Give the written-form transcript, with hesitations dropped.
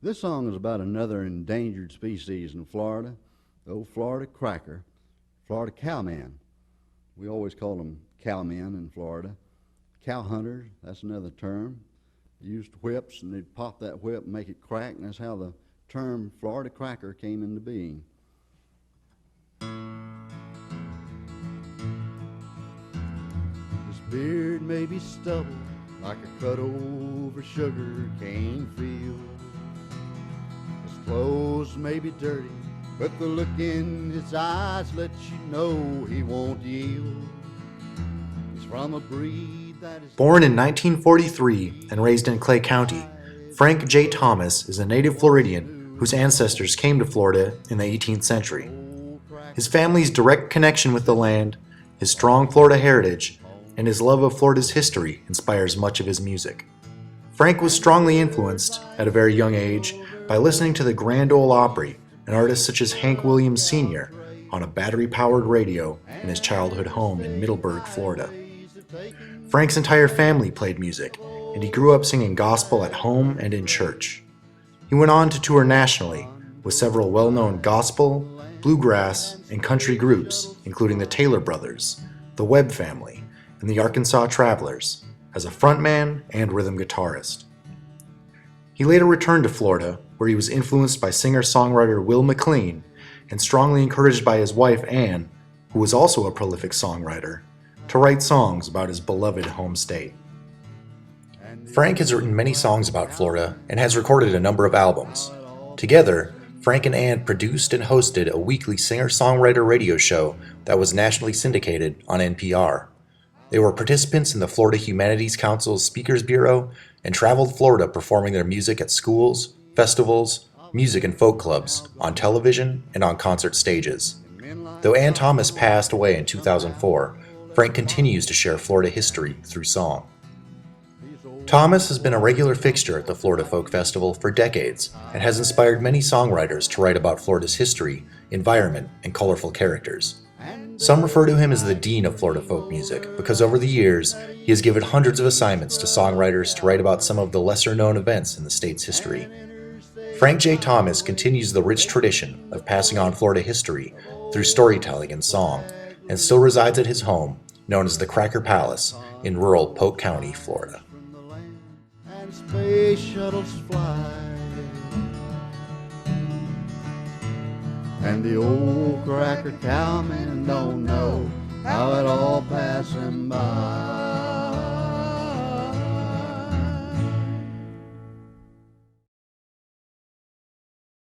This song is about another endangered species in Florida, the old Florida cracker, Florida cowman. We always call them cowmen in Florida. Cow hunters, that's another term. They used whips, and they'd pop that whip and make it crack, and that's how the term Florida cracker came into being. His beard may be stubble like a cut-over sugar cane field. His clothes may be dirty, but the look in his eyes lets you know he won't yield. He's from a breed that is... Born in 1943 and raised in Clay County, Frank J. Thomas is a native Floridian whose ancestors came to Florida in the 18th century. His family's direct connection with the land, his strong Florida heritage, and his love of Florida's history inspires much of his music. Frank was strongly influenced, at a very young age, by listening to the Grand Ole Opry and artists such as Hank Williams Sr. on a battery-powered radio in his childhood home in Middleburg, Florida. Frank's entire family played music, and he grew up singing gospel at home and in church. He went on to tour nationally with several well-known gospel, bluegrass, and country groups, including the Taylor Brothers, the Webb Family, and the Arkansas Travelers, as a frontman and rhythm guitarist. He later returned to Florida, where he was influenced by singer-songwriter Will McLean and strongly encouraged by his wife Ann, who was also a prolific songwriter, to write songs about his beloved home state. Frank has written many songs about Florida and has recorded a number of albums. Together, Frank and Ann produced and hosted a weekly singer-songwriter radio show that was nationally syndicated on NPR. They were participants in the Florida Humanities Council's Speakers Bureau and traveled Florida performing their music at schools, festivals, music and folk clubs, on television, and on concert stages. Though Ann Thomas passed away in 2004, Frank continues to share Florida history through song. Thomas has been a regular fixture at the Florida Folk Festival for decades and has inspired many songwriters to write about Florida's history, environment, and colorful characters. Some refer to him as the Dean of Florida folk music because over the years, he has given hundreds of assignments to songwriters to write about some of the lesser-known events in the state's history. Frank J. Thomas continues the rich tradition of passing on Florida history through storytelling and song, and still resides at his home, known as the Cracker Palace, in rural Polk County, Florida. And space shuttles fly, and the old cracker cowmen don't know how it all passed him by.